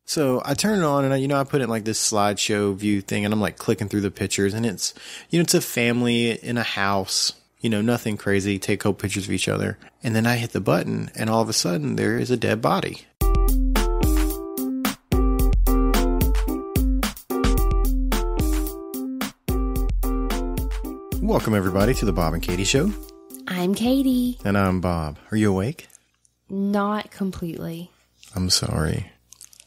So I turn it on and I put it in like this slideshow view thing and I'm like clicking through the pictures and it's, it's a family in a house, nothing crazy. Take a couple pictures of each other. And then I hit the button and all of a sudden there is a dead body. Welcome everybody to the Bob and Katie Show. I'm Katie. And I'm Bob. Are you awake? Not completely. I'm sorry.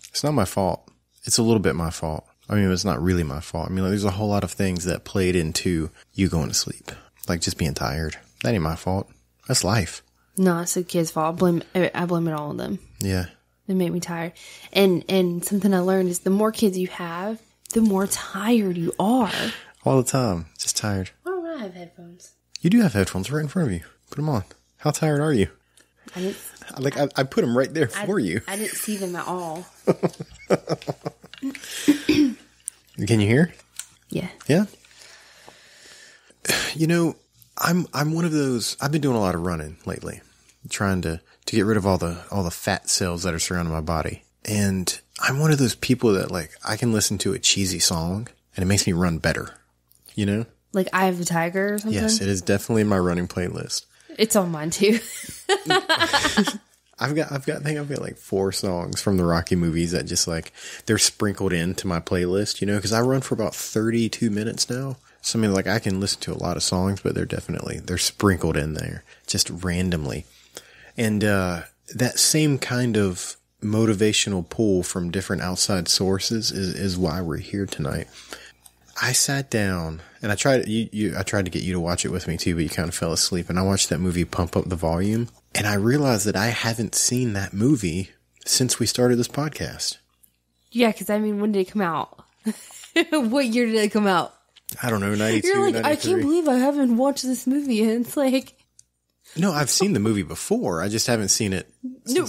It's not my fault. It's a little bit my fault. I mean, it's not really my fault. I mean, there's a whole lot of things that played into you going to sleep. Like just being tired. That ain't my fault. That's life. No, it's the kids' fault. I blame it all on them. Yeah. They make me tired. And something I learned is the more kids you have, the more tired you are. All the time. Just tired. Why don't I have headphones? You do have headphones right in front of you. Put them on. How tired are you? I put them right there for you. I didn't see them at all. Can you hear? Yeah. Yeah? I'm one of those. I've been doing a lot of running lately, trying to get rid of all the fat cells that are surrounding my body. And I'm one of those people that I can listen to a cheesy song and it makes me run better. Like Eye of the Tiger or something? Yes, it is definitely in my running playlist. It's on mine too. I think I've got like 4 songs from the Rocky movies that just they're sprinkled into my playlist, because I run for about 32 minutes now. So I mean, I can listen to a lot of songs, but they're sprinkled in there just randomly. And, that same kind of motivational pull from different outside sources is why we're here tonight. I sat down and I tried to get you to watch it with me too, but you kind of fell asleep. And I watched that movie, Pump Up the Volume. And I realized that I haven't seen that movie since we started this podcast. Yeah, because when did it come out? What year did it come out? I don't know, 92, You're 93. I can't believe I haven't watched this movie. And it's No, I've seen the movie before. I just haven't seen it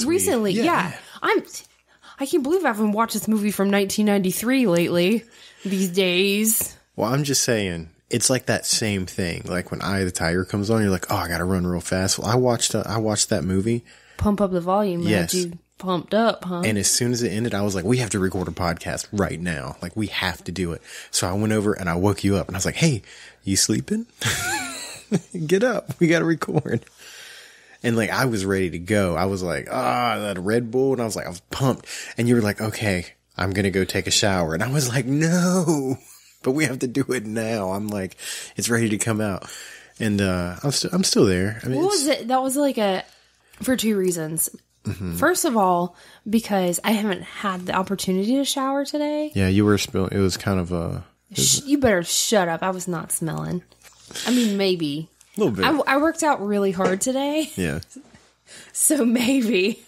recently. Yeah. I can't believe I haven't watched this movie from 1993 lately. These days. Well, I'm just saying, it's like that same thing. Like when Eye of the Tiger comes on, you're like, oh, I gotta run real fast. Well, I watched that movie. Pump Up the Volume. Yes. Had you pumped up, huh? And as soon as it ended, I was like, we have to record a podcast right now. We have to do it. So I went over and I woke you up and I was like, hey, you sleeping? Get up. We gotta record. And I was ready to go. I was like, that Red Bull. And I was pumped. And you were like, okay, I'm going to go take a shower. And I was like, no, but we have to do it now. I'm like, it's ready to come out. And, I'm still there. I mean, what was it? That was for 2 reasons. Mm-hmm. First of all, because I haven't had the opportunity to shower today. Yeah, you were it was kind of you better shut up. I was not smelling. I mean, maybe. A little bit. I worked out really hard today. Yeah. So maybe.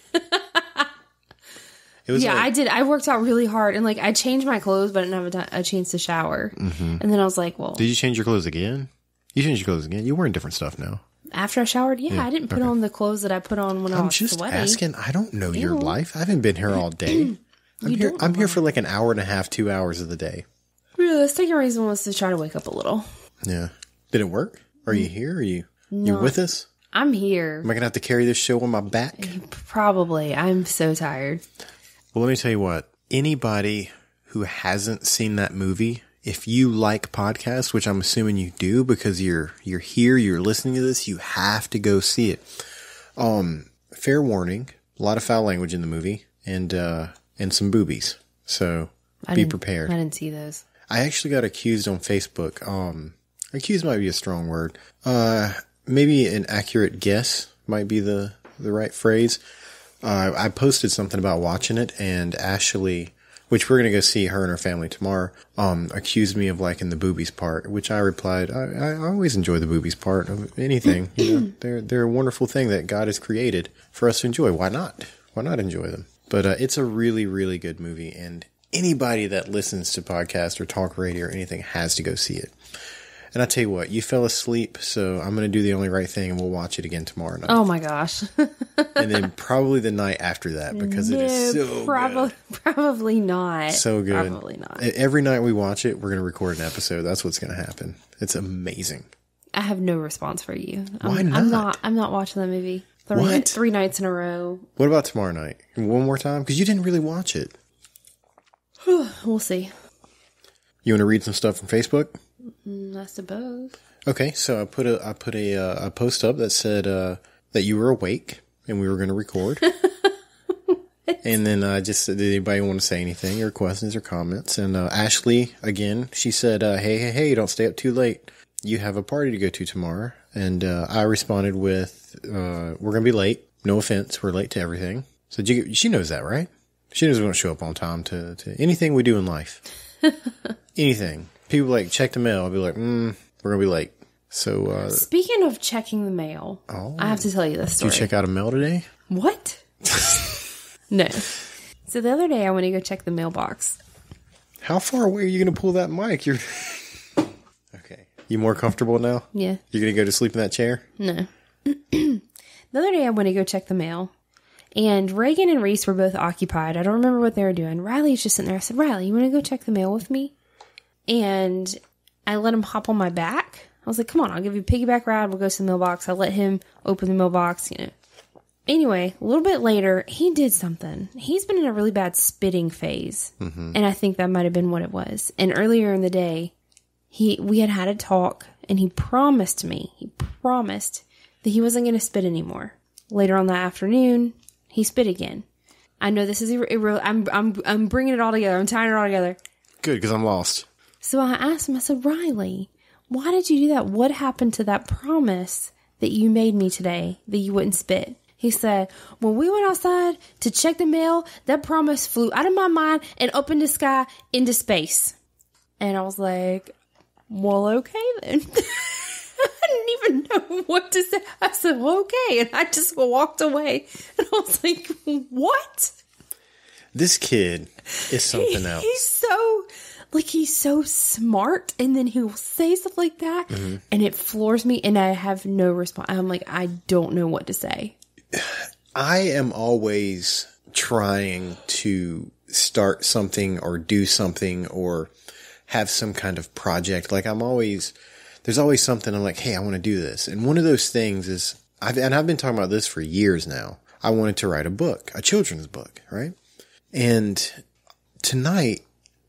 I did. I worked out really hard and I changed my clothes, but I didn't have a chance to shower. Mm-hmm. And then I was like, well. Did you change your clothes again? You changed your clothes again? You're wearing different stuff now. After I showered? Yeah, I didn't put on the clothes that I put on when I was sweaty. I'm just asking. I don't know your life. I haven't been here all day. I'm here for an hour and a half, 2 hours of the day. Yeah, the second reason was to try to wake up a little. Yeah. Did it work? Are you here? You're with us? I'm here. Am I going to have to carry this show on my back? Probably. I'm so tired. Well, let me tell you what. Anybody who hasn't seen that movie, if you like podcasts, which I'm assuming you do because you're here, you're listening to this, you have to go see it. Fair warning, a lot of foul language in the movie and some boobies. So be prepared. I didn't see those. I actually got accused on Facebook. Accused might be a strong word. Maybe an accurate guess might be the right phrase. I posted something about watching it, and Ashley, which we're going to go see her and her family tomorrow, accused me of liking the boobies part, which I replied, I always enjoy the boobies part of anything. They're a wonderful thing that God has created for us to enjoy. Why not? Why not enjoy them? But it's a really, really good movie, and anybody that listens to podcasts or talk radio or anything has to go see it. And I tell you what, you fell asleep, so I'm going to do the only right thing and we'll watch it again tomorrow night. Oh my gosh. And then probably the night after that because it is so good. Probably not. So good. Probably not. Every night we watch it, we're going to record an episode. That's what's going to happen. It's amazing. I have no response for you. Why not? I'm not watching that movie. What? 3 nights in a row. What about tomorrow night? One more time? Because you didn't really watch it. We'll see. You want to read some stuff from Facebook? I suppose. Okay, so I put a post up that said that you were awake and we were going to record. And then I just said, did anybody want to say anything or questions or comments? And Ashley, again, she said, hey, don't stay up too late. You have a party to go to tomorrow. And I responded with, we're going to be late. No offense, we're late to everything. So she knows that, right? She knows we don't show up on time to anything we do in life. Anything. People like, check the mail. I'll be like, we're going to be late. So, speaking of checking the mail, I have to tell you this story. Did you check out a mail today? What? No. So the other day I went to go check the mailbox. How far away are you going to pull that mic? You're okay. You more comfortable now? Yeah. You're going to go to sleep in that chair? No. The other day I went to go check the mail, and Reagan and Reese were both occupied. I don't remember what they were doing. Riley's just sitting there. I said, Riley, you want to go check the mail with me? And I let him hop on my back. I was like, come on, I'll give you a piggyback ride. We'll go to the mailbox. I let him open the mailbox, Anyway, a little bit later, he did something. He's been in a really bad spitting phase. Mm-hmm. And I think that might have been what it was. And earlier in the day, we had a talk, and he promised me, that he wasn't going to spit anymore. Later on that afternoon, he spit again. I know this is I'm bringing it all together. I'm tying it all together. Good, because I'm lost. So I asked him, I said, Riley, why did you do that? What happened to that promise that you made me today that you wouldn't spit? He said, when we went outside to check the mail, that promise flew out of my mind and up in the sky into space. And I was like, well, okay then. I didn't even know what to say. I said, well, okay. And I just walked away. And I was like, what? This kid is something else. He's so smart. And then he'll say stuff like that. Mm-hmm. And it floors me. And I have no response. I'm like, I don't know what to say. I am always trying to start something or do something or have some kind of project. Like there's always something I'm like, hey, I want to do this. And one of those things is, I've been talking about this for years now. I wanted to write a book, a children's book, right? And tonight,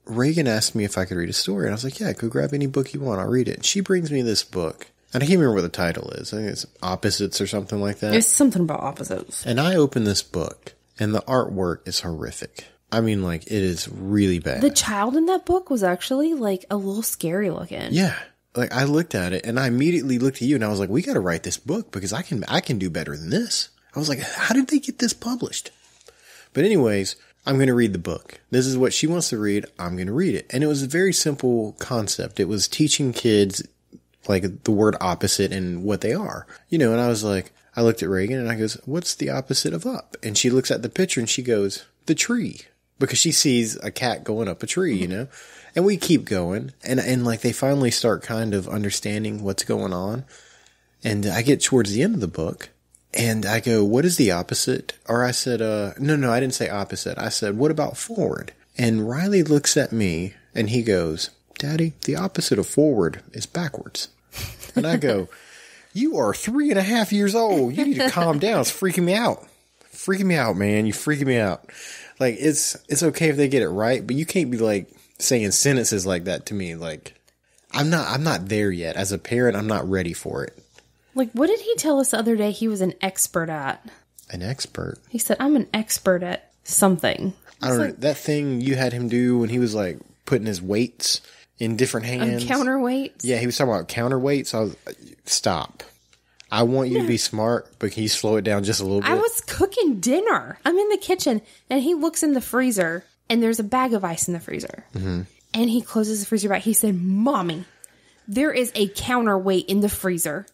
Reagan asked me if I could read a story. And I was like, yeah, go grab any book you want. I'll read it. And she brings me this book. And I can't remember what the title is. I think it's Opposites or something like that. It's something about opposites. And I open this book, and the artwork is horrific. I mean, it is really bad. The child in that book was actually, a little scary looking. Yeah. I looked at it, and I immediately looked at you, and I was like, we got to write this book, because I can do better than this. I was like, how did they get this published? But anyways, I'm going to read the book. This is what she wants to read. I'm going to read it. And it was a very simple concept. It was teaching kids the word opposite and what they are, and I was like, I looked at Reagan and I goes, what's the opposite of up? And she looks at the picture and she goes, the tree, because she sees a cat going up a tree, and we keep going. And they finally start kind of understanding what's going on. And I get towards the end of the book and I go, what is the opposite? Or I said, no, I didn't say opposite. I said, what about forward? And Riley looks at me and he goes, Daddy, the opposite of forward is backwards. And I go, you are 3.5 years old. You need to calm down. It's freaking me out. Freaking me out, man. You're freaking me out. It's okay if they get it right, but you can't be saying sentences like that to me. I'm not there yet. As a parent, I'm not ready for it. What did he tell us the other day he was an expert at? An expert? He said, I'm an expert at something. I don't know. That thing you had him do when he was putting his weights in different hands. Counterweights? Yeah, he was talking about counterweights. Stop. I want you to be smart, but can you slow it down just a little bit? I was cooking dinner. I'm in the kitchen, and he looks in the freezer, and there's a bag of ice in the freezer. Mm-hmm. And he closes the freezer back. He said, Mommy, there is a counterweight in the freezer.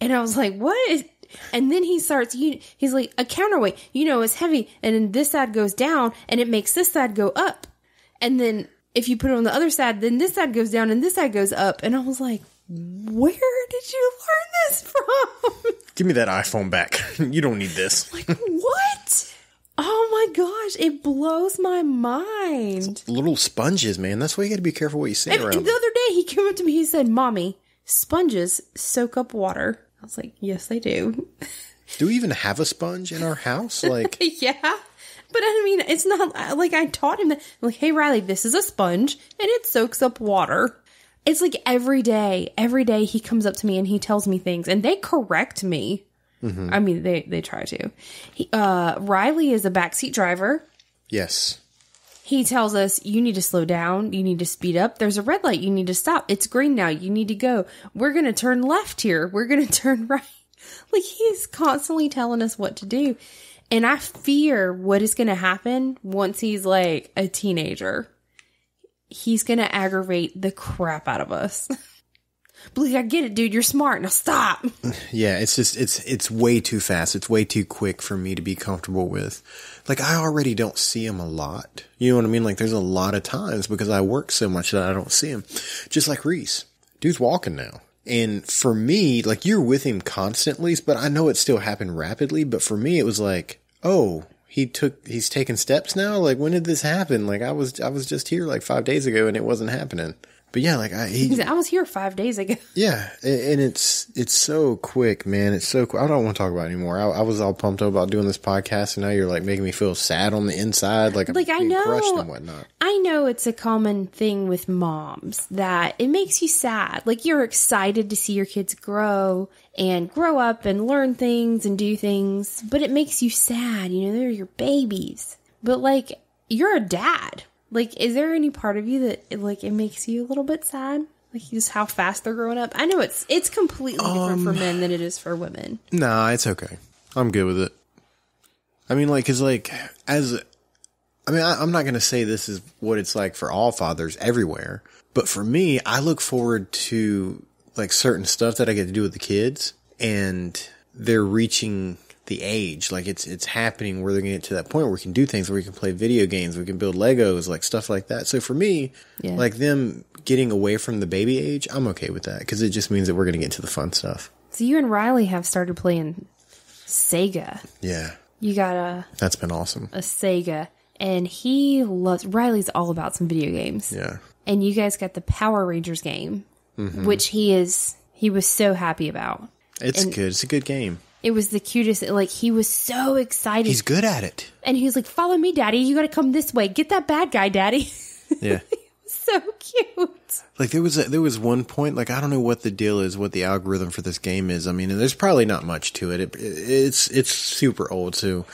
And I was like, what? And then he starts, he's like, a counterweight, it's heavy. And then this side goes down, and it makes this side go up. And then if you put it on the other side, then this side goes down and this side goes up. And I was like, where did you learn this from? Give me that iPhone back. You don't need this. What? Oh my gosh. It blows my mind. Little sponges, man. That's why you got to be careful what you say around them. The other day he came up to me, he said, Mommy, sponges soak up water. I was like, yes, they do. Do we even have a sponge in our house? Yeah. But I mean, it's not like I taught him that. I'm like, hey, Riley, this is a sponge and it soaks up water. It's like every day he comes up to me and he tells me things and they correct me. Mm-hmm. I mean, they try to. Riley is a backseat driver. Yes. He tells us, you need to slow down. You need to speed up. There's a red light. You need to stop. It's green now. You need to go. We're going to turn left here. We're going to turn right. Like, he's constantly telling us what to do. And I fear what is going to happen once he's like a teenager. He's going to aggravate the crap out of us. But like, I get it, dude. You're smart. Now stop. Yeah, it's just, it's way too fast. It's way too quick for me to be comfortable with. Like, I already don't see him a lot. You know what I mean? Like, there's a lot of times because I work so much that I don't see him. Just like Reese. Dude's walking now. And for me, like, you're with him constantly, but I know it still happened rapidly. But for me, it was like, oh, he's taking steps now? Like, when did this happen? Like, I was just here like 5 days ago and it wasn't happening. But yeah, like I was here 5 days ago. Yeah, and it's so quick, man. It's so quick. I don't want to talk about it anymore. I was all pumped up about doing this podcast, and now you're like making me feel sad on the inside, like I'm being crushed and whatnot. I know it's a common thing with moms that it makes you sad. Like, you're excited to see your kids grow up and learn things and do things, but it makes you sad. You know, they're your babies. But like, you're a dad. Like, is there any part of you that, like, it makes you a little bit sad? Like, just how fast they're growing up? I know it's completely different for men than it is for women. Nah, it's okay. I'm good with it. I mean, like, 'cause, like, I'm not going to say this is what it's like for all fathers everywhere. But for me, I look forward to, like, certain stuff that I get to do with the kids. And they're reaching the age, like it's happening where they're going to get to that point where we can do things, where we can play video games, we can build Legos, like stuff like that. So for me, like them getting away from the baby age, I'm okay with that because it just means that we're going to get to the fun stuff. So you and Riley have started playing Sega. Yeah. You got that's been awesome. A Sega, and Riley's all about some video games. Yeah. And you guys got the Power Rangers game, which he was so happy about. It's good. It's a good game. It was the cutest. Like, he was so excited. He's good at it. And he was like, follow me, Daddy. You got to come this way. Get that bad guy, Daddy. Yeah. So cute. Like, there was one point, like, I don't know what the deal is, what the algorithm for this game is. I mean, there's probably not much to it. It's super old, so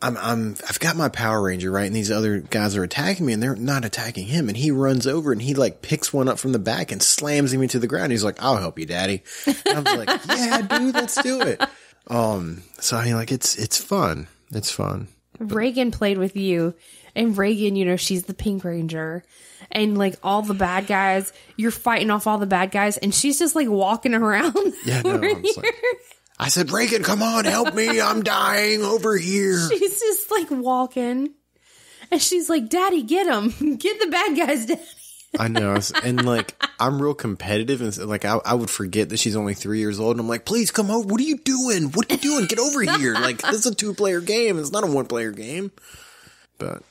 I've got my Power Ranger, right? And these other guys are attacking me and they're not attacking him. And he runs over and he like picks one up from the back and slams him into the ground. He's like, I'll help you, Daddy. And I was like, yeah, dude, let's do it. So I mean, like, it's fun. It's fun. Reagan played with you, and Reagan, you know, she's the Pink Ranger, and like all the bad guys, you're fighting off all the bad guys, and she's just like walking around. Yeah, no, I said, Reagan, come on, help me. I'm dying over here. She's just like walking, and she's like, Daddy, get him. Get the bad guys, Daddy. I know. And like, I'm real competitive. And like, I would forget that she's only 3 years old. And I'm like, please come over. What are you doing? What are you doing? Get over here. Like, this is a 2-player game. It's not a 1-player game. But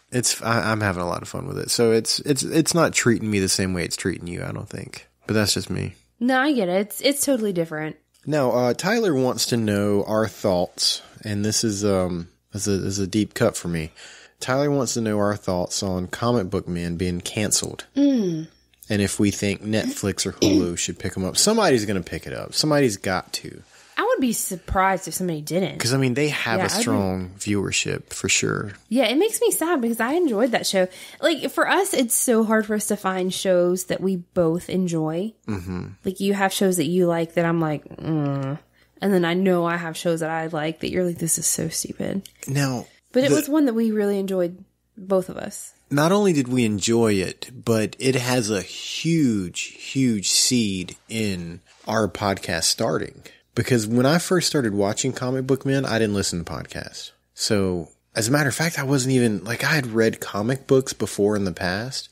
I'm having a lot of fun with it. So it's not treating me the same way it's treating you, I don't think. But that's just me. No, I get it. It's totally different. Now, Tyler wants to know our thoughts. And this is a deep cut for me. Tyler wants to know our thoughts on comic book men being canceled. And if we think Netflix or Hulu should pick them up. Somebody's going to pick it up. Somebody's got to. I would be surprised if somebody didn't. Because, I mean, they have a strong viewership, for sure. Yeah, it makes me sad because I enjoyed that show. Like, for us, it's so hard for us to find shows that we both enjoy. Mm-hmm. Like, you have shows that you like that I'm like, And then I know I have shows that I like that you're like, this is so stupid. Now... But it was one that we really enjoyed, both of us. Not only did we enjoy it, but it has a huge, huge seed in our podcast starting. Because when I first started watching Comic Book Men, I didn't listen to podcasts. So, as a matter of fact, I wasn't even, like, I had read comic books before in the past.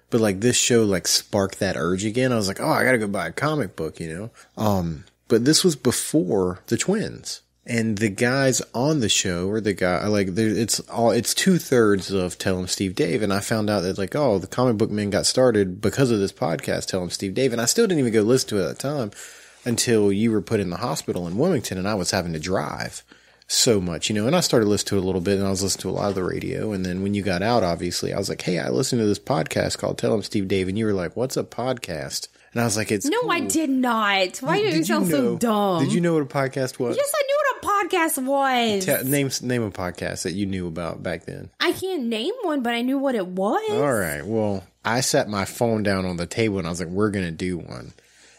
But, like, this show, like, sparked that urge again. I was like, oh, I gotta go buy a comic book, you know? But this was before the twins. And the guys on the show, or the guy, like, it's 2/3 of Tell 'em Steve Dave. And I found out that, like, oh, the Comic Book Men got started because of this podcast, Tell 'em Steve Dave. And I still didn't even go listen to it at the time until you were put in the hospital in Wilmington and I was having to drive. so much, you know, and I started listening to it a little bit, and I was listening to a lot of the radio. And then when you got out, obviously, I was like, hey, I listened to this podcast called Tell 'em Steve Dave. And you were like, what's a podcast? And I was like, it's No, cool. I did not. Why do you sound so dumb? Did you know what a podcast was? Yes, I knew what a podcast was. Name a podcast that you knew about back then. I can't name one, but I knew what it was. All right. Well, I sat my phone down on the table and I was like, we're going to do one.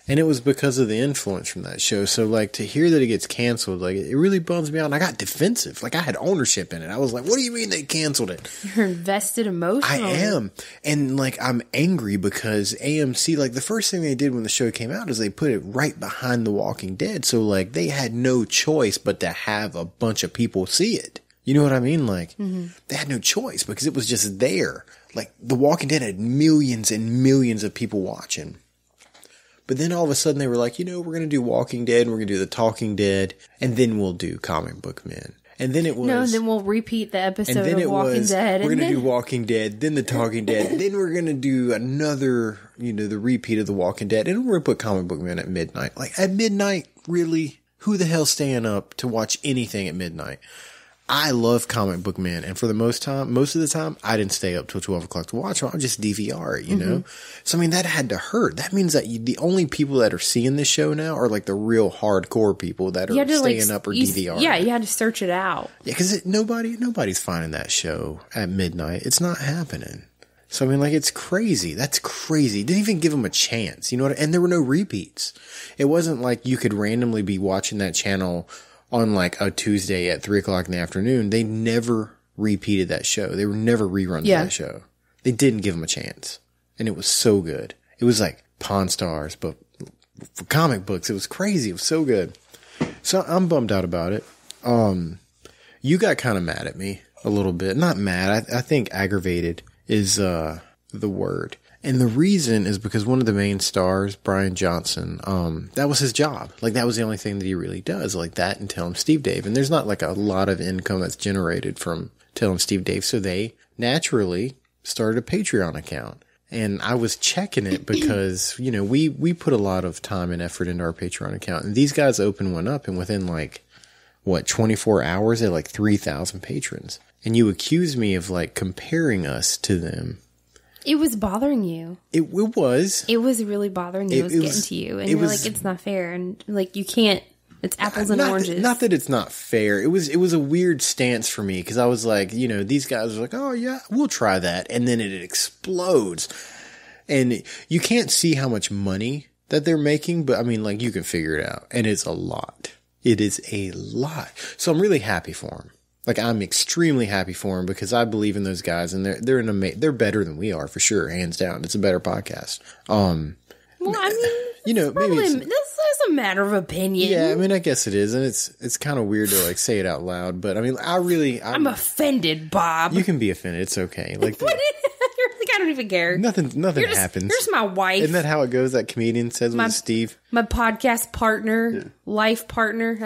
And it was because of the influence from that show. So, like, to hear that it gets canceled, like, it really bums me out. And I got defensive. Like, I had ownership in it. I was like, what do you mean they canceled it? You're invested emotionally. I am. And, like, I'm angry because AMC, like, the first thing they did when the show came out is they put it right behind The Walking Dead. So, like, they had no choice but to have a bunch of people see it. You know what I mean? Like, they had no choice because it was just there. Like, The Walking Dead had millions and millions of people watching. But then all of a sudden they were like, you know, we're going to do Walking Dead, and we're going to do The Talking Dead, and then we'll do Comic Book Men. And then it was... No, then we'll repeat the episode of Walking Dead. We're going to do Walking Dead, then The Talking Dead, then we're going to do another, you know, the repeat of The Walking Dead, and we're going to put Comic Book Men at midnight. Like, at midnight, really? Who the hell's staying up to watch anything at midnight? I love Comic Book Men, and for the most of the time, I didn't stay up till 12 o'clock to watch them. I'll just DVR it, you know? So, I mean, that had to hurt. That means that the only people that are seeing this show now are, like, the real hardcore people that are staying up or DVR. Yeah, you had to search it out. Yeah, because nobody's finding that show at midnight. It's not happening. So, I mean, like, it's crazy. That's crazy. Didn't even give them a chance, you know what? And there were no repeats. It wasn't like you could randomly be watching that channel on like a Tuesday at 3 o'clock in the afternoon. They never repeated that show. They were never reruns of that show. They didn't give them a chance. And it was so good. It was like Pawn Stars, but for comic books, it was crazy. It was so good. So I'm bummed out about it. You got kind of mad at me a little bit. Not mad. I think aggravated is the word. And the reason is because one of the main stars, Brian Johnson, that was his job. Like, that was the only thing that he really does, like that and Tell 'em Steve Dave. And there's not like a lot of income that's generated from Tell 'em Steve Dave. So they naturally started a Patreon account. And I was checking it because, you know, we put a lot of time and effort into our Patreon account. And these guys opened one up, and within like, 24 hours, they had like 3,000 patrons. And you accuse me of like comparing us to them. It was bothering you. It was. It was really bothering you. It was getting to you. And you're like, it's not fair. And like, you can't, it's apples and oranges. Not that it's not fair. It was a weird stance for me because I was like, you know, these guys are like, oh yeah, we'll try that. And then it explodes. And you can't see how much money that they're making, but I mean, like, you can figure it out. And it's a lot. It is a lot. So I'm really happy for them. Like, I'm extremely happy for them because I believe in those guys, and they're better than we are for sure, hands down. It's a better podcast. Well, I mean, you know, maybe this is a matter of opinion. Yeah, I mean, I guess it is, and it's kind of weird to like say it out loud. But I mean, I'm offended, Bob. You can be offended. It's okay. Like, you're like, I don't even care. Nothing happens. You're just my wife. Isn't that how it goes? That comedian says with Steve, my podcast partner, life partner.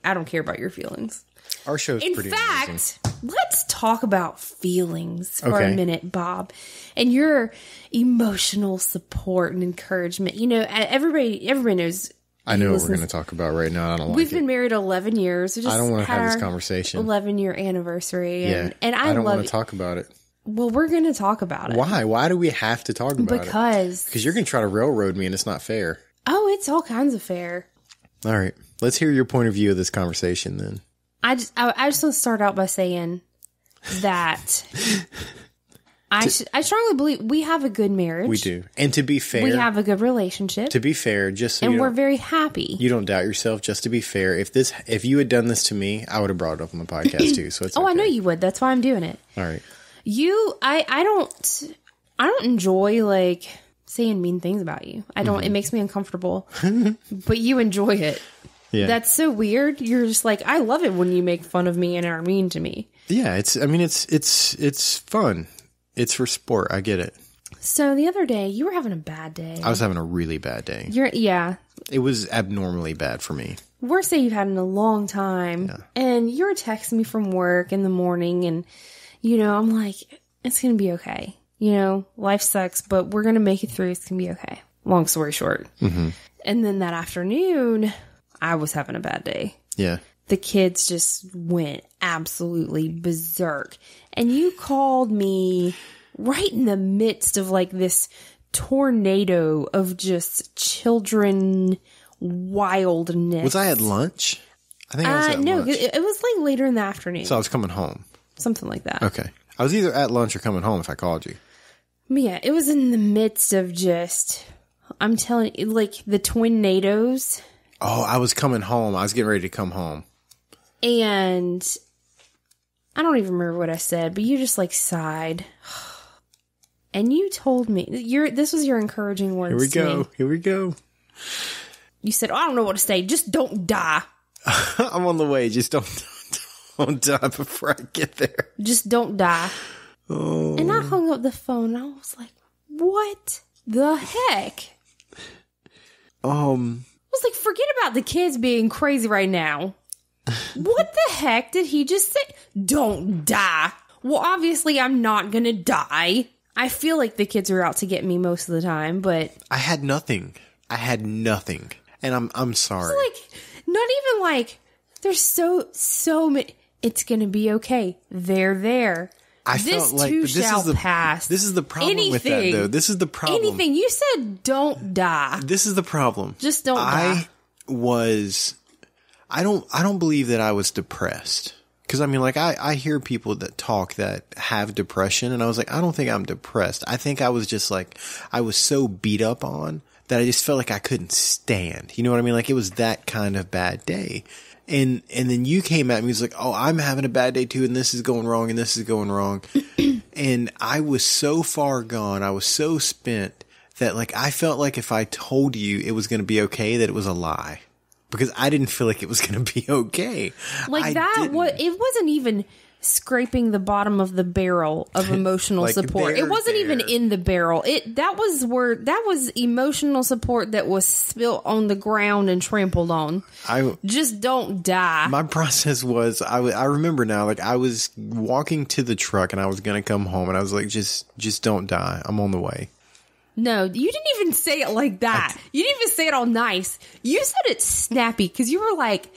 I don't care about your feelings. Our show's pretty amazing. In fact, let's talk about feelings for a minute, Bob, and your emotional support and encouragement. You know, everybody knows. I know what we're going to talk about right now. I don't like it. We've been married 11 years. I don't want to have this conversation. 11-year anniversary. And I don't want to talk about it. Well, we're going to talk about it. Why? Why do we have to talk about it? Because you're going to try to railroad me, and it's not fair. Oh, it's all kinds of fair. All right. Let's hear your point of view of this conversation then. I just want to start out by saying that I strongly believe we have a good marriage. We do. And to be fair, we have a good relationship. To be fair, just so and we're very happy. You don't doubt yourself. Just to be fair, if you had done this to me, I would have brought it up on the podcast too. So it's okay. I know you would. That's why I'm doing it. All right. I don't enjoy like saying mean things about you. I don't. It makes me uncomfortable. But you enjoy it. Yeah. That's so weird. You're just like, I love it when you make fun of me and are mean to me. Yeah, it's fun. It's for sport. I get it. So the other day, you were having a bad day. I was having a really bad day. It was abnormally bad for me. Worst day you've had in a long time. Yeah. And you were texting me from work in the morning, and, you know, I'm like, it's going to be okay. You know, life sucks, but we're going to make it through. It's going to be okay. Long story short. Mm-hmm. And then that afternoon, I was having a bad day. Yeah. the kids just went absolutely berserk. And you called me right in the midst of like this tornado of just children wildness. Was I at lunch? I think I was at no, lunch. it was like later in the afternoon. So I was coming home. Something like that. Okay. I was either at lunch or coming home if I called you. Yeah, it was in the midst of just, I'm telling you, like the tornadoes. Oh, I was coming home. I was getting ready to come home. And I don't even remember what I said, but you just like sighed. And you told me, this was your encouraging words. Here we go. Me. Here we go. You said, I don't know what to say. Just don't die. I'm on the way. Just don't die before I get there. Just don't die. Oh. And I hung up the phone. And I was like, what the heck? I was like, forget about the kids being crazy right now. What the heck did he just say? Don't die. Well, obviously, I'm not going to die. I feel like the kids are out to get me most of the time, but I had nothing. And I'm sorry. It's like, not even like, there's so many. It's going to be okay. They're there. This too shall pass. This is the problem with that, though. This is the problem. Anything. You said don't die. This is the problem. Just don't die. I don't believe that I was depressed. Because, I mean, like, I hear people that talk that have depression, and I was like, I don't think I'm depressed. I think I was just, like, I was so beat up on that I just felt like I couldn't stand. You know what I mean? Like, it was that kind of bad day. And then you came at me, was like, oh, I'm having a bad day, too, and this is going wrong, and this is going wrong. And I was so far gone, I was so spent, that, like, I felt like if I told you it was going to be okay, that it was a lie. Because I didn't feel like it was going to be okay. Like it wasn't even scraping the bottom of the barrel of emotional like support. It wasn't even in the barrel. That was emotional support that was spilt on the ground and trampled on. Just don't die. My process was, I remember now, like I was walking to the truck and I was going to come home and I was like, just don't die. I'm on the way. No, you didn't even say it like that. You didn't even say it all nice. You said it snappy because you were like,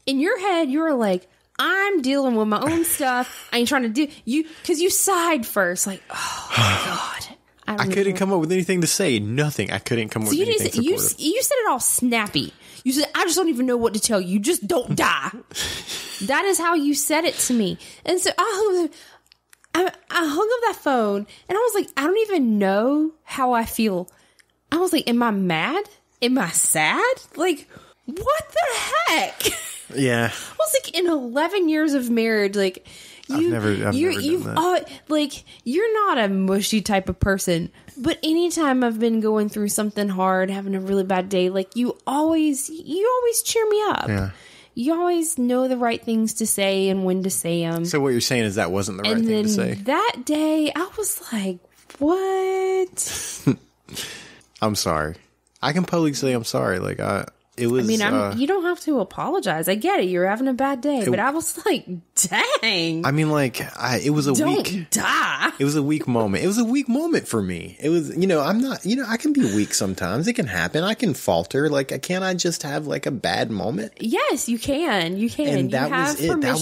in your head, you were like, I'm dealing with my own stuff. I ain't trying to do you because you sighed first, like, oh my God. I couldn't come up with anything to say. Nothing. I couldn't come up with anything supportive. You said it all snappy. You said, I just don't even know what to tell you. Just don't die. That is how you said it to me. And so I hung up that phone and I was like, I don't even know how I feel. I was like, am I mad? Am I sad? Like, what the heck? Yeah. I was like, in 11 years of marriage, like, you've done that. Like, you're not a mushy type of person, but anytime I've been going through something hard, having a really bad day, like, you always cheer me up. Yeah. You always know the right things to say and when to say them. So what you're saying is that wasn't the right thing to say? That day, I was like, what? I'm sorry. I can publicly say I'm sorry. Like, it was... you don't have to apologize. I get it. You're having a bad day. But I was like, dang. I mean, like, it was a weak... Don't die. It was a weak moment. It was a weak moment for me. It was, I'm not, I can be weak sometimes. It can happen. I can falter. Like, can't I just have, like, a bad moment? Yes, you can. You can. And that was it. That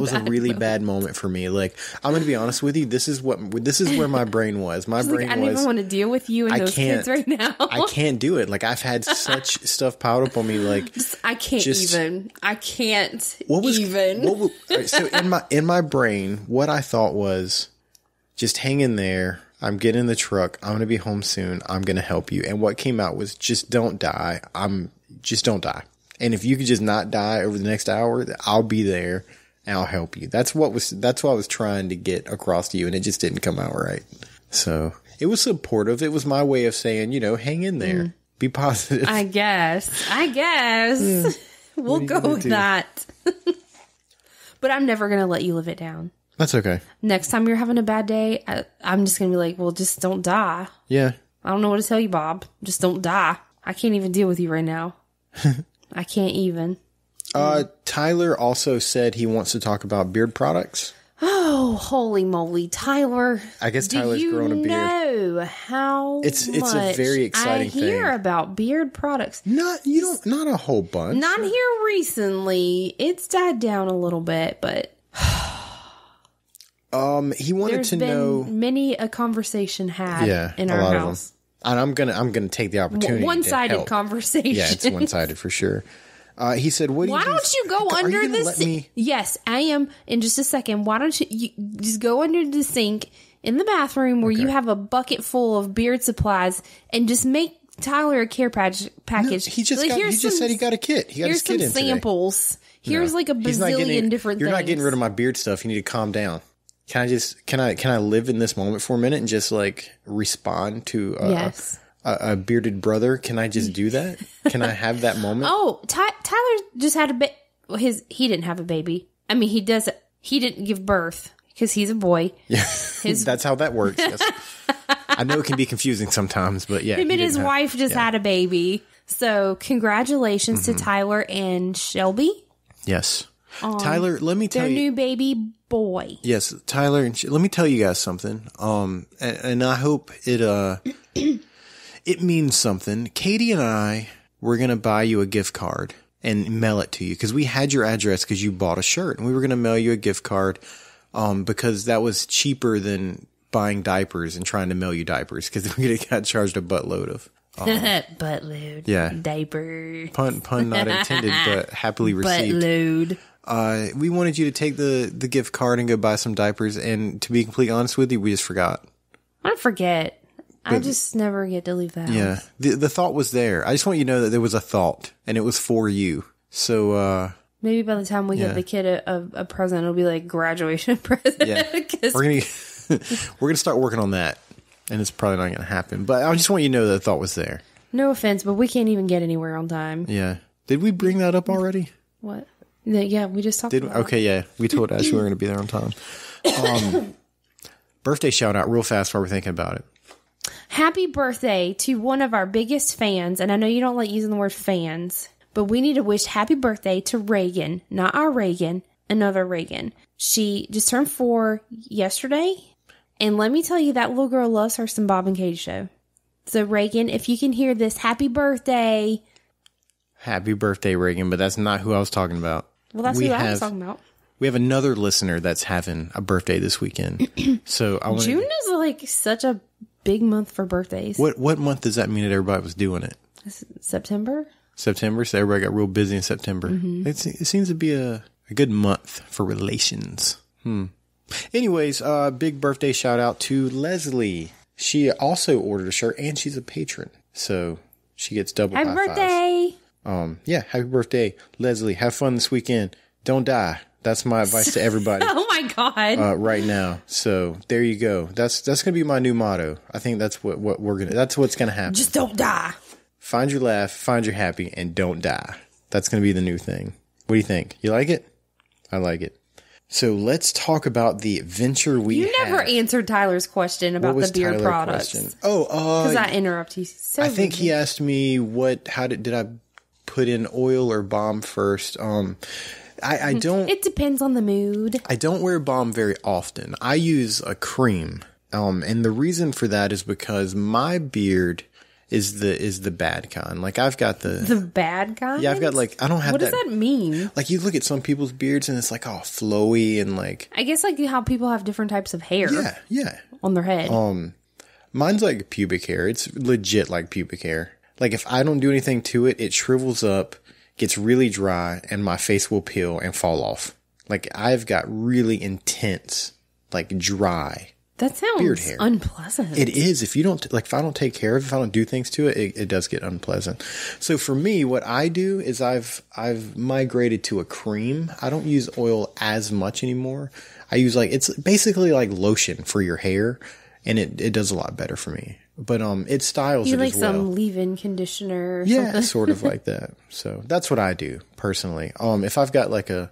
was a really bad moment for me. Like, I'm going to be honest with you. This is where my brain was. My brain I don't even want to deal with you and those kids right now. I can't do it. Like, I've had such stuff piled up on me. Like, I can't even. So in my brain, what I thought was, just hang in there. I'm getting in the truck. I'm going to be home soon. I'm going to help you. And what came out was, just don't die. Just don't die. And if you could just not die over the next hour, I'll be there and I'll help you. That's what I was trying to get across to you, and it just didn't come out right. So it was supportive. It was my way of saying, hang in there. Be positive. I guess. Yeah. We'll go with that. But I'm never going to let you live it down. That's okay. Next time you're having a bad day, I'm just going to be like, well, just don't die. Yeah. I don't know what to tell you, Bob. Just don't die. I can't even deal with you right now. I can't even. Tyler also said he wants to talk about beard products. Oh, holy moly, Tyler! I guess Tyler's growing a beard. Know how It's a very exciting thing. I hear about beard products. Not a whole bunch. Not here recently. It's died down a little bit, but he wanted there's to been know many a conversation had in our house. And I'm gonna take the opportunity. One-sided conversation. Yeah, it's one-sided for sure. He said, "Why don't you go under the sink?" Yes, I am. In just a second, why don't you just go under the sink in the bathroom where you have a bucket full of beard supplies and just make Tyler a care package? No, he just said he got a kit. He got his kit in today. Here's some samples. Here's like a bazillion different things. You're not getting rid of my beard stuff. You need to calm down. Can I live in this moment for a minute and just like respond to yes. a bearded brother? Can I just do that? Can I have that moment? Oh, Tyler just had a he didn't have a baby. I mean, he didn't give birth because he's a boy. Yeah, that's how that works. Yes. I know it can be confusing sometimes, but yeah. Him and his wife just had a baby. So congratulations to Tyler and Shelby. Yes. Tyler, let me tell their you. Their new baby boy. Yes, Tyler, and let me tell you guys something. And I hope it it means something. Katie and I were going to buy you a gift card and mail it to you because we had your address because you bought a shirt, and we were going to mail you a gift card because that was cheaper than buying diapers and trying to mail you diapers because we got charged a buttload of. Buttload. Yeah. Diaper. Pun not intended, but happily received. Buttload. We wanted you to take the gift card and go buy some diapers, and to be completely honest with you, we just forgot. I don't forget. I just never get to leave the house. Yeah. The thought was there. I just want you to know that there was a thought, and it was for you. So, maybe by the time we get the kid a present, it'll be like graduation present. Yeah. We're gonna start working on that, and it's probably not gonna happen. But I just want you to know that the thought was there. No offense, but we can't even get anywhere on time. Yeah. Did we bring that up already? What? Yeah, we just talked about it. Okay, yeah. We told Ash we were going to be there on time. Birthday shout out real fast while we're thinking about it. Happy birthday to one of our biggest fans. And I know you don't like using the word fans, but we need to wish happy birthday to Reagan. Not our Reagan, another Reagan. She just turned 4 yesterday. And let me tell you, that little girl loves her some Bob and Katie show. So Reagan, if you can hear this, happy birthday. Happy birthday, Reagan, but that's not who I was talking about. Well, that's who I was talking about. We have another listener that's having a birthday this weekend. So June is like such a big month for birthdays. What month does that mean that everybody was doing it? September? September, so everybody got real busy in September. Mm-hmm. It seems to be a good month for relations. Anyways, big birthday shout out to Leslie. She also ordered a shirt, and she's a patron. So she gets double high fives. Happy birthday! Yeah, happy birthday, Leslie. Have fun this weekend. Don't die. That's my advice to everybody. Oh my God. Right now. So there you go. That's going to be my new motto. I think that's that's what's going to happen. Just don't die. Find your laugh, find your happy, and don't die. That's going to be the new thing. What do you think? You like it? I like it. So let's talk about the adventure we had. You never answered Tyler's question about the beard products. Question? Oh, because I interrupt you. So I think he asked me did I put in oil or balm first? I don't. It depends on the mood. I don't wear balm very often. I use a cream. And the reason for that is because my beard is the bad kind. Like I've got the bad kind. Yeah, I've got I don't have. What does that mean? Like you look at some people's beards and it's like all flowy and like. I guess like how people have different types of hair. Yeah. On their head. Mine's like pubic hair. It's legit like pubic hair. Like if I don't do anything to it, it shrivels up, gets really dry, and my face will peel and fall off. Like I've got really intense, like dry. That sounds beard hair. Unpleasant. It is. If you don't, if I don't take care of it, if I don't do things to it, it does get unpleasant. So for me, what I do is I've migrated to a cream. I don't use oil as much anymore. I use it's basically like lotion for your hair, and it does a lot better for me. But it styles it as well. You like some leave-in conditioner or something? Sort of like that. So that's what I do personally. If I've got like an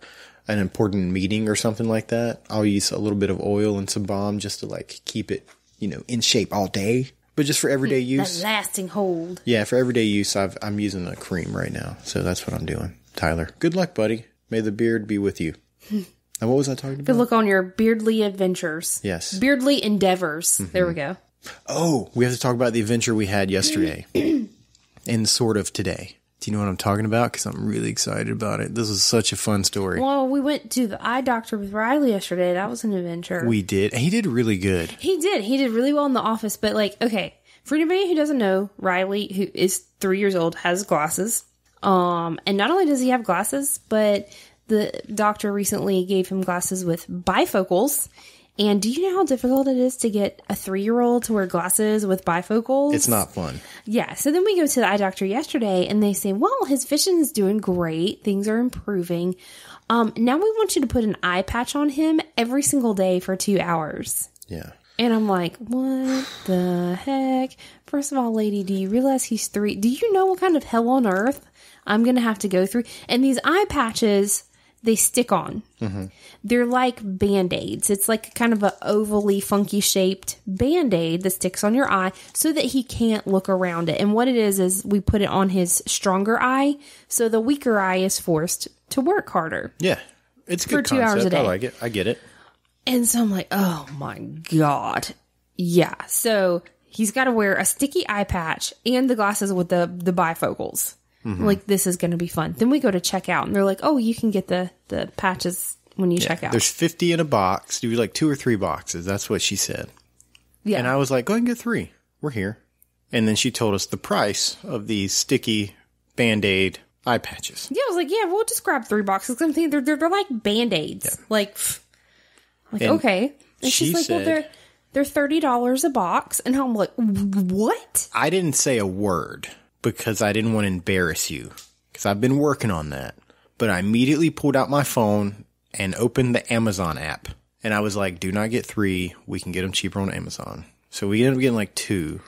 important meeting or something like that, I'll use a little bit of oil and some balm just to keep it, in shape all day. But just for everyday use. That lasting hold. Yeah, for everyday use, I'm using a cream right now. So that's what I'm doing. Tyler, good luck, buddy. May the beard be with you. And what was I talking about? Good look on your Beardly Adventures. Yes. Beardly Endeavors. There we go. Oh, we have to talk about the adventure we had yesterday. And sort of today. Do you know what I'm talking about? Because I'm really excited about it. This was such a fun story. Well, we went to the eye doctor with Riley yesterday. That was an adventure. We did. He did really good. He did. He did really well in the office. But, like, okay, for anybody who doesn't know, Riley, who is 3 years old, has glasses. And not only does he have glasses, but the doctor recently gave him glasses with bifocals. And do you know how difficult it is to get a 3-year-old to wear glasses with bifocals? It's not fun. Yeah. So then we go to the eye doctor yesterday and they say, well, his vision is doing great. Things are improving. Now we want you to put an eye patch on him every single day for 2 hours. Yeah. And I'm like, what the heck? First of all, lady, do you realize he's 3? Do you know what kind of hell on earth I'm going to have to go through? And these eye patches, they stick on. Mm-hmm. They're like Band-Aids. It's like kind of a ovally funky shaped Band-Aid that sticks on your eye so that he can't look around it. And what it is we put it on his stronger eye. So the weaker eye is forced to work harder. Yeah. It's a good for 2 hours a day. I like it. I get it. And so I'm like, oh my God. Yeah. So he's got to wear a sticky eye patch and the glasses with the bifocals. Mm-hmm. Like, this is going to be fun. Then we go to check out and they're like, oh, you can get the patches when you check out. There's 50 in a box. Do like 2 or 3 boxes. That's what she said. Yeah. And I was like, go ahead and get 3. We're here. And then she told us the price of these sticky Band-Aid eye patches. Yeah. I was like, yeah, we'll just grab 3 boxes. I'm thinking they're like Band-Aids. Yeah. Like, okay. And she's like, well, they're $30 a box. And I'm like, what? I didn't say a word because I didn't want to embarrass you. Because I've been working on that. But I immediately pulled out my phone and opened the Amazon app. And I was like, do not get 3. We can get them cheaper on Amazon. So we ended up getting like 2.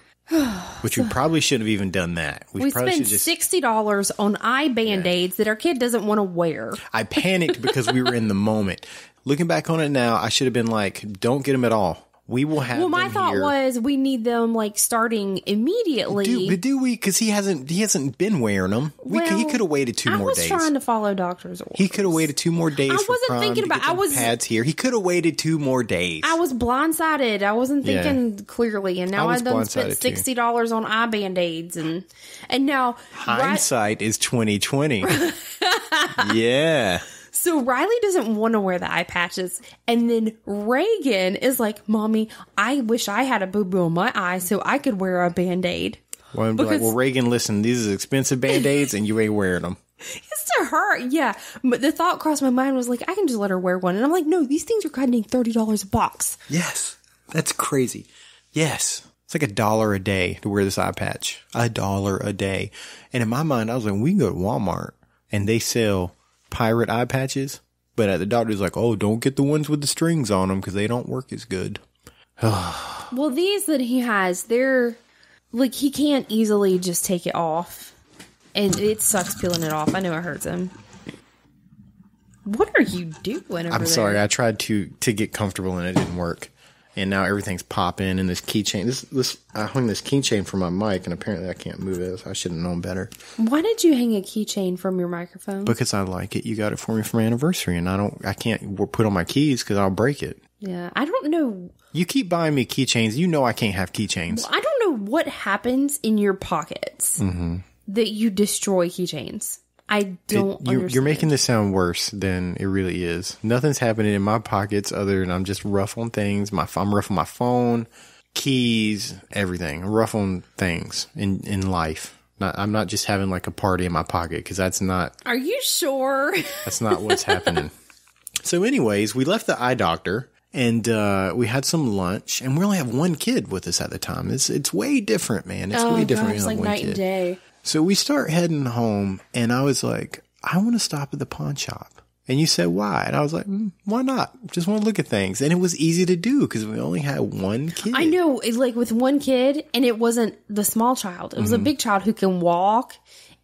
Which we probably should have even done that. We spent $60 on eye Band-Aids that our kid doesn't want to wear. I panicked because we were in the moment. Looking back on it now, I should have been like, don't get them at all. We will have them. Well, my thought was we need them like starting immediately. Do we? Because he hasn't been wearing them. He could have waited 2 more days. I was trying to follow doctor's orders. He could have waited 2 more days. I wasn't thinking about. Pads here. He could have waited 2 more days. I was blindsided. I wasn't thinking clearly, and now I've done spent $60 on eye Band-Aids, and now hindsight is 2020. Yeah. So Riley doesn't want to wear the eye patches. And then Reagan is like, Mommy, I wish I had a boo-boo on my eye so I could wear a Band-Aid. Well, I'd be like, well, Reagan, listen, these are expensive Band-Aids and you ain't wearing them. It's to her, yeah. But the thought crossed my mind was like, I can just let her wear one. And I'm like, no, these things are costing $30 a box. Yes. That's crazy. Yes. It's like $1 a day to wear this eye patch. $1 a day. And in my mind, I was like, we can go to Walmart and they sell pirate eye patches, but the doctor's like, oh, don't get the ones with the strings on them because they don't work as good. Well, these that he has, they're like, he can't easily just take it off, and it sucks peeling it off. I know it hurts him. What are you doing over there? I'm sorry, I tried to get comfortable and it didn't work. And now everything's popping, and this keychain. I hung this keychain from my mic, and apparently I can't move it. So I should have known better. Why did you hang a keychain from your microphone? Because I like it. You got it for me for my anniversary, and I can't put on my keys because I'll break it. Yeah, I don't know. You keep buying me keychains. You know I can't have keychains. Well, I don't know what happens in your pockets that you destroy keychains. I don't understand. You're making this sound worse than it really is. Nothing's happening in my pockets other than I'm just rough on things. I'm rough on my phone, keys, everything. I'm rough on things in life. I'm not just having like a party in my pocket because that's not. Are you sure? That's not what's happening. So anyways, we left the eye doctor and we had some lunch, and we only have 1 kid with us at the time. It's way different, man. It's way different. God, it's like night and day. So we start heading home, and I was like, I want to stop at the pawn shop. And you said, why? And I was like, why not? Just want to look at things. And it was easy to do because we only had 1 kid. I know. It's like with 1 kid, and it wasn't the small child. It was a big child who can walk,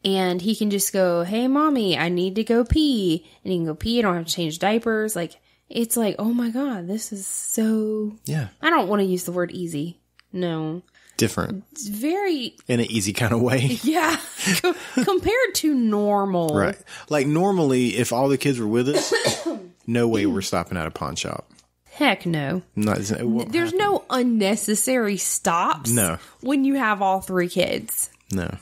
and he can just go, hey, Mommy, I need to go pee. And he can go pee. I don't have to change diapers. Like, it's like, oh, my God, this is so... Yeah. I don't want to use the word easy. No. Different. It's very... In an easy kind of way. Yeah. Compared to normal. Right. Like normally, if all the kids were with us, No way we're stopping at a pawn shop. Heck no. There's no unnecessary stops. No. When you have all 3 kids. No.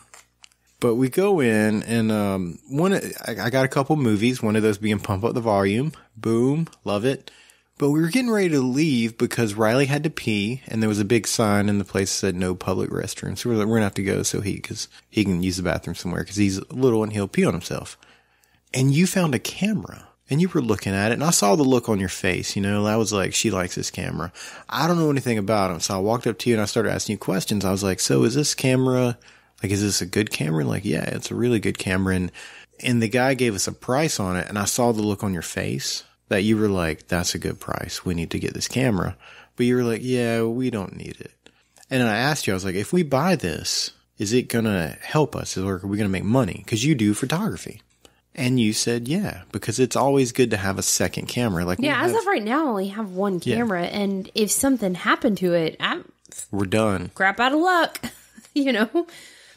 But we go in, and I got a couple movies, one of those being Pump Up the Volume. Boom. Love it. But we were getting ready to leave because Riley had to pee, and there was a big sign in the place that said no public restrooms. So we're like, we're going to have to go because he can use the bathroom somewhere because he's little and he'll pee on himself. And you found a camera, and you were looking at it, and I saw the look on your face. You know, I was like, she likes this camera. I don't know anything about him, so I walked up to you and I started asking you questions. I was like, so is this camera, like, is this a good camera? Like, yeah, it's a really good camera. And the guy gave us a price on it, and I saw the look on your face. That you were like, that's a good price. We need to get this camera. But you were like, yeah, we don't need it. And I asked you, I was like, if we buy this, is it going to help us? Or are we going to make money? Because you do photography. And you said, yeah, because it's always good to have a second camera. Like, yeah, as of right now, I only have one camera. Yeah. And if something happened to it, we're done. Crap out of luck, you know?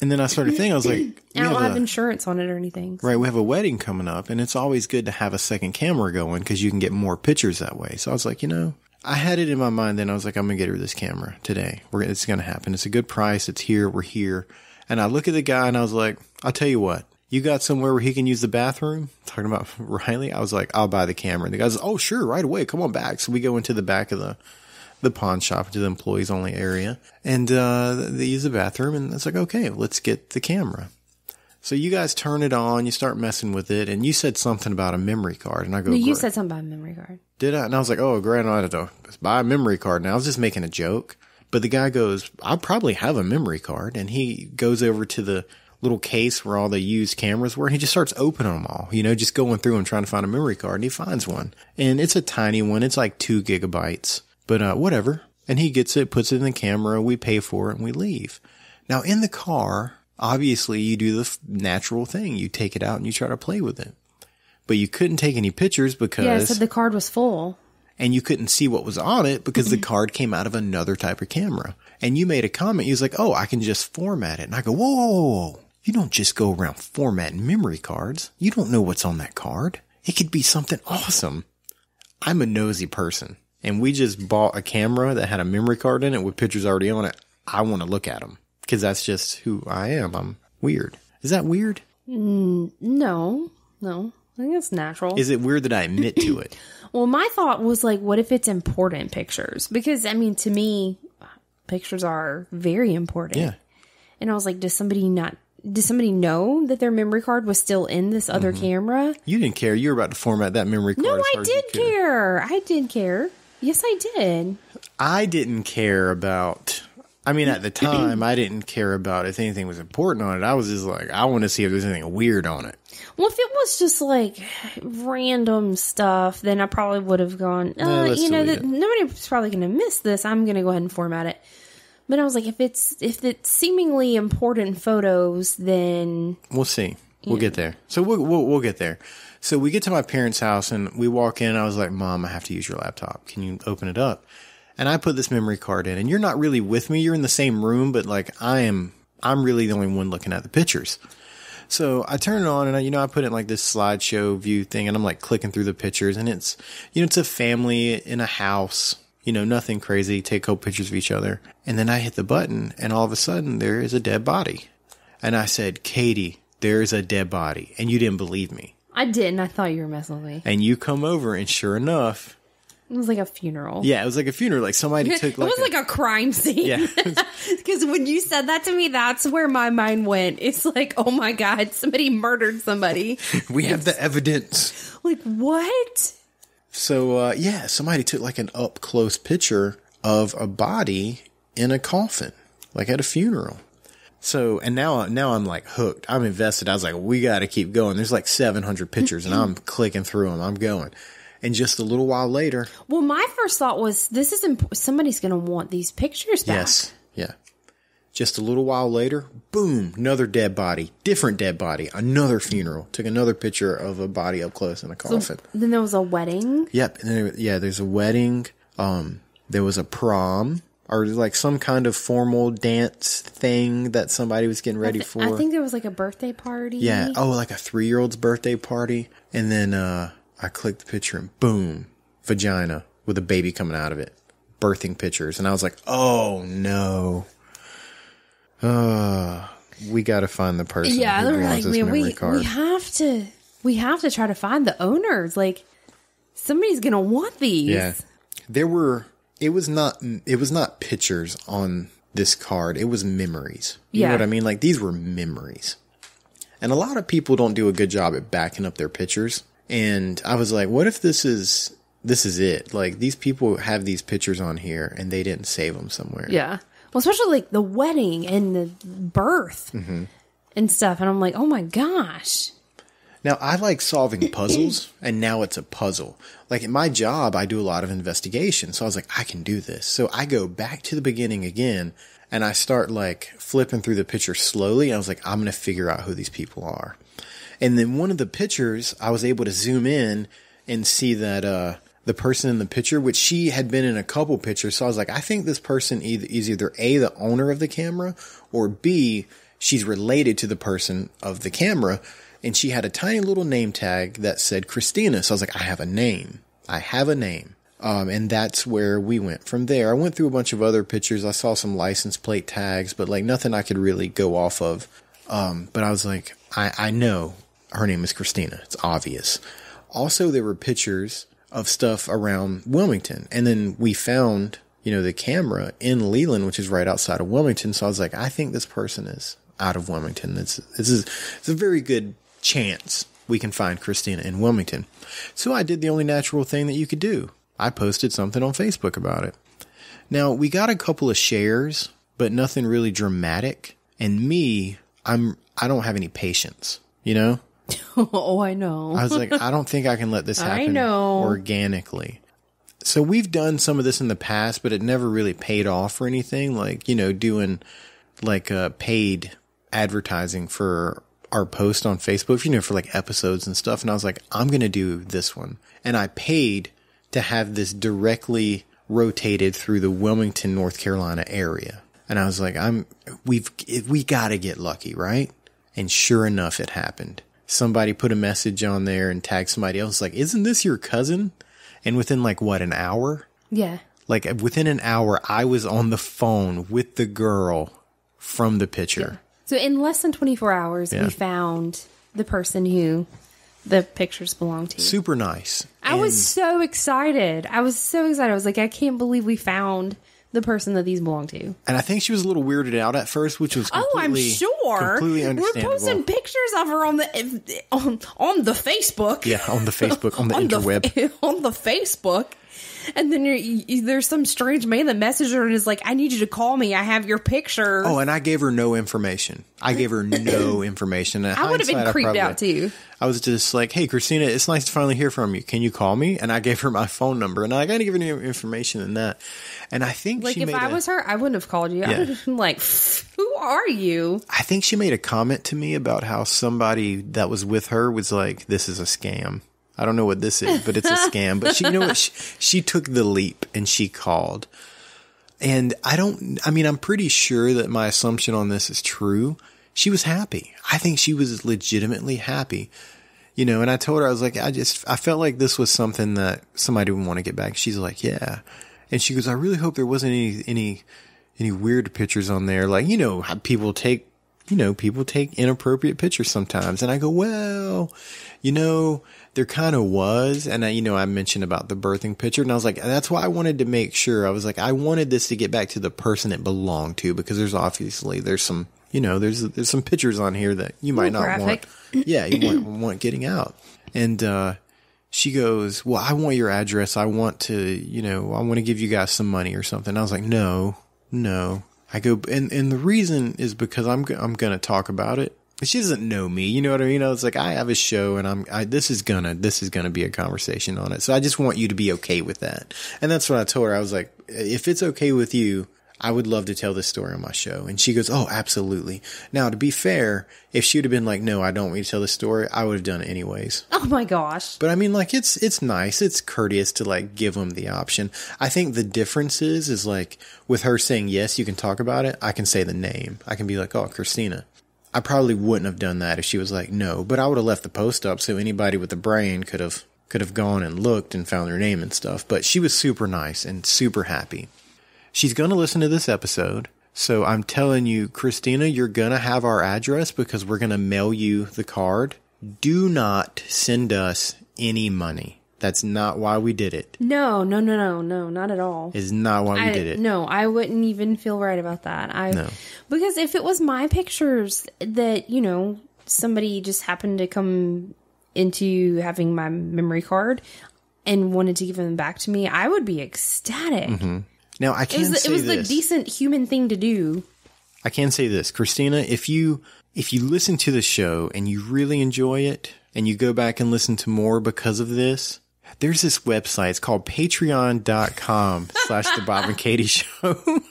And then I started thinking, I was like... I don't have insurance on it or anything. So. Right, we have a wedding coming up, and it's always good to have a second camera going because you can get more pictures that way. So I was like, I had it in my mind then. I was like, I'm going to get her this camera today. It's going to happen. It's a good price. It's here. We're here. And I look at the guy, and I was like, I'll tell you what. You got somewhere where he can use the bathroom? Talking about Riley. I was like, I'll buy the camera. And the guy's like, oh, sure, right away. Come on back. So we go into the back of the pawn shop, to the employees only area, and they use the bathroom, and it's like, okay, let's get the camera. So you guys turn it on, you start messing with it, and you said something about a memory card, and I go, no, you said something about a memory card. Did I? And I was like, oh, great, I don't know, buy a memory card. Now I was just making a joke, but the guy goes, I probably have a memory card, and he goes over to the little case where all the used cameras were, and he just starts opening them all, just going through and trying to find a memory card, and he finds one, and it's a tiny one, it's like 2 gigabytes. But whatever. And he gets it, puts it in the camera, we pay for it, and we leave. Now, in the car, obviously, you do the natural thing. You take it out and you try to play with it. But you couldn't take any pictures because... Yeah, it said the card was full. And you couldn't see what was on it because the card came out of another type of camera. And you made a comment. You was like, oh, I can just format it. And I go, whoa, whoa, whoa. You don't just go around formatting memory cards. You don't know what's on that card. It could be something awesome. I'm a nosy person. And we just bought a camera that had a memory card in it with pictures already on it. I want to look at them because that's just who I am. I'm weird. Is that weird? No. I think it's natural. Is it weird that I admit to it? Well, my thought was like, what if it's important pictures? Because, I mean, to me, pictures are very important. Yeah. And I was like, does somebody know that their memory card was still in this other camera? You didn't care. You were about to format that memory card. No, I did care. I did care. Yes, I did. I didn't care about... I mean, at the time, I didn't care about if anything was important on it. I was just like, I want to see if there's anything weird on it. Well, if it was just like random stuff, then I probably would have gone, nobody's probably going to miss this. I'm going to go ahead and format it. But I was like, if it's seemingly important photos, then we'll see. We'll get there. So we'll get there. So we get to my parents' house and we walk in. I was like, Mom, I have to use your laptop. Can you open it up? And I put this memory card in, and you're not really with me. You're in the same room, but like I'm really the only one looking at the pictures. So I turn it on and I put it in like this slideshow view thing, and I'm like clicking through the pictures, and it's, it's a family in a house, nothing crazy. Take a couple pictures of each other. And then I hit the button, and all of a sudden there is a dead body. And I said, Katie, there is a dead body. And you didn't believe me. I didn't. I thought you were messing with me. And you come over, and sure enough, it was like a funeral. Yeah, it was like a funeral. Like somebody took like... It was like a crime scene. Yeah. Because when you said that to me, that's where my mind went. It's like, oh my God, somebody murdered somebody. We have the evidence. Like, what? So, somebody took like an up-close picture of a body in a coffin, like at a funeral. So, and now I'm like hooked. I'm invested. I was like, we got to keep going. There's like 700 pictures, and I'm clicking through them. I'm going. And just a little while later... Well, my first thought was, this is somebody's going to want these pictures back. Yes, yeah. Just a little while later, boom, another dead body, different dead body, another funeral. Took another picture of a body up close in a coffin. So then there was a wedding? Yep. And there's a wedding. There was a prom, or like some kind of formal dance thing that somebody was getting ready for. I think there was like a birthday party. Yeah. Oh, like a 3-year-old's birthday party. And then... I clicked the picture and boom, vagina with a baby coming out of it. Birthing pictures. And I was like, oh no. We got to find the person. Yeah, who they're wants like, this man, memory card. we have to try to find the owners. Like, somebody's going to want these. Yeah. It was not pictures on this card. It was memories. You know what I mean? Like, these were memories. And a lot of people don't do a good job at backing up their pictures. And I was like, what if this is it? Like, these people have these pictures on here and they didn't save them somewhere. Yeah. Well, especially like the wedding and the birth and stuff. And I'm like, oh my gosh. Now, I like solving puzzles, and now it's a puzzle. Like, in my job, I do a lot of investigation. So I was like, I can do this. So I go back to the beginning again, and I start, like, flipping through the picture slowly. I was like, I'm going to figure out who these people are. And then one of the pictures, I was able to zoom in and see that the person in the picture, which she had been in a couple pictures. So I was like, I think this person is either A, the owner of the camera, or B, she's related to the person of the camera. And she had a tiny little name tag that said Christina. So I was like, I have a name. And that's where we went from there. I went through a bunch of other pictures. I saw some license plate tags, but like nothing I could really go off of. But I was like, I know her name is Christina. It's obvious. Also, there were pictures of stuff around Wilmington. And then we found, the camera in Leland, which is right outside of Wilmington. So I was like, I think this person is out of Wilmington. It's a very good chance we can find Christina in Wilmington. So I did the only natural thing that you could do. I posted something on Facebook about it. Now, we got a couple of shares, but nothing really dramatic. And me, I don't have any patience, Oh, I know. I was like, I don't think I can let this happen organically. So we've done some of this in the past, but it never really paid off or anything. Like, doing like paid advertising for our post on Facebook, for like episodes and stuff. And I was like, I'm going to do this one. And I paid to have this directly rotated through the Wilmington, North Carolina area. And I was like, we got to get lucky, right? And sure enough, it happened. Somebody put a message on there and tagged somebody else like, isn't this your cousin? And within like an hour? Yeah. Like within an hour, I was on the phone with the girl from the picture. Yeah. So in less than 24 hours, we found the person who the pictures belong to. Super nice. I was so excited. I was like, I can't believe we found the person that these belong to. And I think she was a little weirded out at first, which was completely, I'm sure. Completely understandable. We're posting pictures of her on the Facebook. Yeah, on the Facebook, on the interweb. On the Facebook. And then there's some strange man that messaged her and is like, I need you to call me. I have your picture. Oh, and I gave her no information. I would have been creeped out too. I was just like, hey, Christina, it's nice to finally hear from you. Can you call me? And I gave her my phone number. And I got to give her any information in that. And I think like if I was her, I wouldn't have called you. I would have been like, who are you? I think she made a comment to me about how somebody that was with her was like, this is a scam. I don't know what this is, but it's a scam. But she took the leap and she called. And I'm pretty sure that my assumption on this is true. She was happy. I think she was legitimately happy. And I told her, I was like, I felt like this was something that somebody would want to get back. She's like, yeah. And she goes, I really hope there wasn't any weird pictures on there. Like, how people take inappropriate pictures sometimes. And I go, well, there kind of was. And I mentioned about the birthing picture and I was like, that's why I wanted to make sure. I was like, I wanted this to get back to the person it belonged to, because there's some, there's some pictures on here that you might not want. Yeah. You might want getting out. And, she goes, well, I want your address. I want to, I want to give you guys some money or something. I was like, no. I go, and the reason is because I'm going to talk about it. She doesn't know me. You know what I mean? It's like, I have a show and this is gonna be a conversation on it. So I just want you to be okay with that. And that's what I told her. I was like, if it's okay with you, I would love to tell this story on my show. And she goes, oh, absolutely. Now, to be fair, if she would have been like, no, I don't want you to tell this story, I would have done it anyways. Oh my gosh. But I mean, like, it's nice. It's courteous to like give them the option. I think the difference is like with her saying, yes, you can talk about it. I can say the name. I can be like, oh, Christina. I probably wouldn't have done that if she was like, no, but I would have left the post up so anybody with a brain could have could have gone and looked and found her name and stuff. But she was super nice and super happy. She's going to listen to this episode. So I'm telling you, Christina, you're going to have our address because we're going to mail you the card. Do not send us any money. That's not why we did it. No, not at all. Is not why we did it. No, I wouldn't even feel right about that. No. Because if it was my pictures that, somebody just happened to come into having my memory card and wanted to give them back to me, I would be ecstatic. Mm-hmm. Now, I can say this. It was the decent human thing to do. I can say this, Christina, if you listen to the show and you really enjoy it and you go back and listen to more because of this, there's this website. It's called patreon.com/The Bob and Katie Show.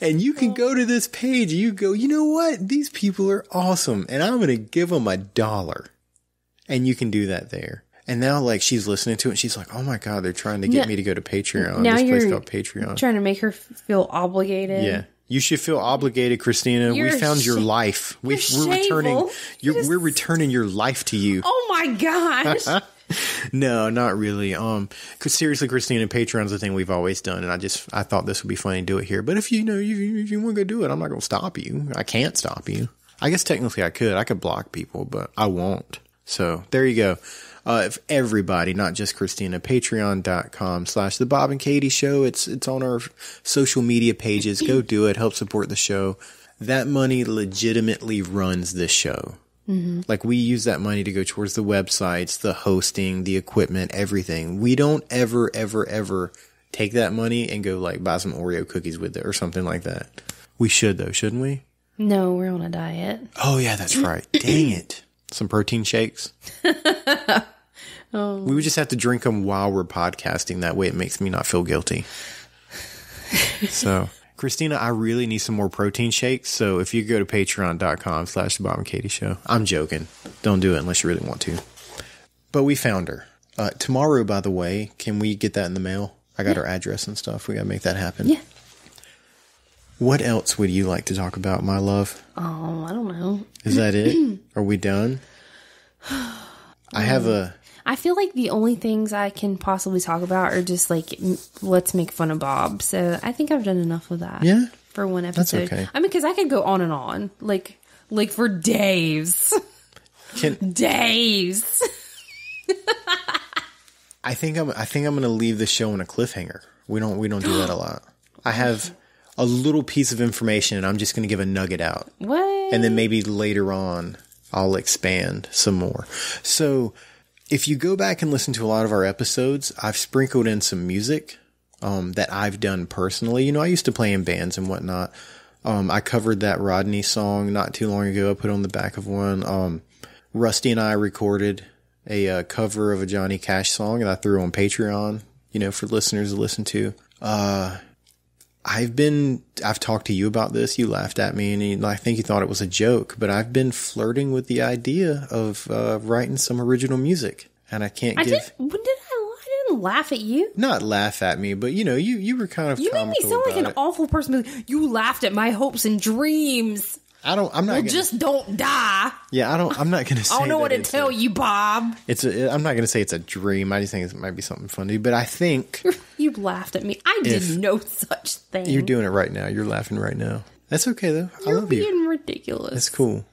And you can go to this page and you go, you know what? These people are awesome. And I'm going to give them $1. And you can do that there. And now, like, she's listening to it and she's like, oh my God, they're trying to get me to go to Patreon. Now this place you're called Patreon. Trying to make her feel obligated. Yeah. You should feel obligated, Christina. We found your life. We're returning. We're returning your life to you. Oh my gosh. No, not really. Cause seriously, Christina, Patreon's the thing we've always done, and I thought this would be funny to do it here. But if you want to go do it, I'm not gonna stop you. I can't stop you. I guess technically I could block people, but I won't. So there you go. If everybody, not just Christina, patreon.com/The Bob and Katie Show. It's on our social media pages. Go do it. Help support the show. That money legitimately runs this show. Mm-hmm. Like, we use that money to go towards the websites, the hosting, the equipment, everything. We don't ever take that money and go, like, buy some Oreo cookies with it or something like that. We should, though, shouldn't we? No, we're on a diet. Oh, yeah, that's right. Dang it. Some protein shakes. We would just have to drink them while we're podcasting. That way it makes me not feel guilty. So, Christina, I really need some more protein shakes. So if you go to patreon.com/The Bob and Katie Show. I'm joking. Don't do it unless you really want to. But we found her. Tomorrow, by the way, can we get that in the mail? I got her address and stuff. We got to make that happen. Yeah. What else would you like to talk about, my love? Oh, I don't know. Is that it? Are we done? I feel like the only things I can possibly talk about are just like, let's make fun of Bob. So I think I've done enough of that. Yeah. For one episode. That's okay. I mean, because I could go on and on, like for days. Days. I think I'm going to leave the show on a cliffhanger. We don't do that a lot. I have a little piece of information and I'm just going to give a nugget out. What? And then maybe later on I'll expand some more. So if you go back and listen to a lot of our episodes, I've sprinkled in some music that I've done personally. I used to play in bands and whatnot. I covered that Rodney song not too long ago. I put on the back of one. Rusty and I recorded a cover of a Johnny Cash song and I threw on Patreon, for listeners to listen to. I've talked to you about this. You laughed at me and I think you thought it was a joke, but I've been flirting with the idea of writing some original music, and I can't I didn't laugh at you. Not laugh at me, but you were kind of You made me sound like an awful person. You laughed at my hopes and dreams. Just don't die. Yeah, I'm not going to say I don't know what to tell you, Bob. I'm not going to say it's a dream. I just think it might be something funny, but I think you laughed at me. I did no such thing. You're doing it right now. You're laughing right now. That's okay though. I love you. You're being ridiculous. It's cool.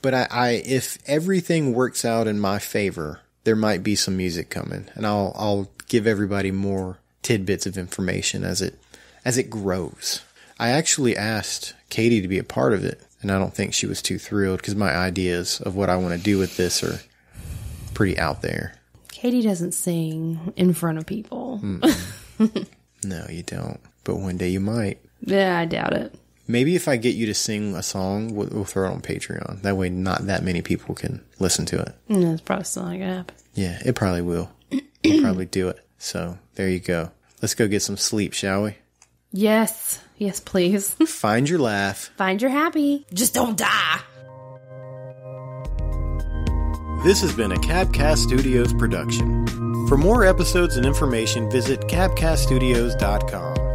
But if everything works out in my favor, there might be some music coming, and I'll give everybody more tidbits of information as it grows. I actually asked Katie to be a part of it, and I don't think she was too thrilled because my ideas of what I want to do with this are pretty out there. Katie doesn't sing in front of people. No, you don't. But one day you might. Yeah, I doubt it. Maybe if I get you to sing a song, we'll throw it on Patreon. That way not that many people can listen to it. No, it's probably still not going to happen. Yeah, it probably will. We'll probably do it. So, there you go. Let's go get some sleep, shall we? Yes. Yes, please. Find your laugh. Find your happy. Just don't die. This has been a Cabcast Studios production. For more episodes and information, visit cabcaststudios.com.